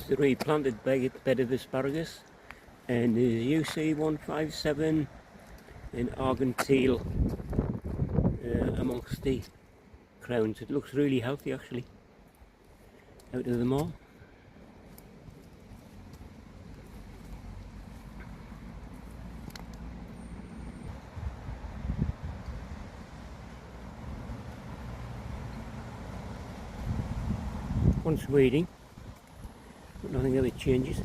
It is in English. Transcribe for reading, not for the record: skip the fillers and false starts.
is the replanted bed of asparagus, and there's UC157 in Argentile amongst the crowns. It looks really healthy actually, out of them all. Once weeding, but nothing ever changes.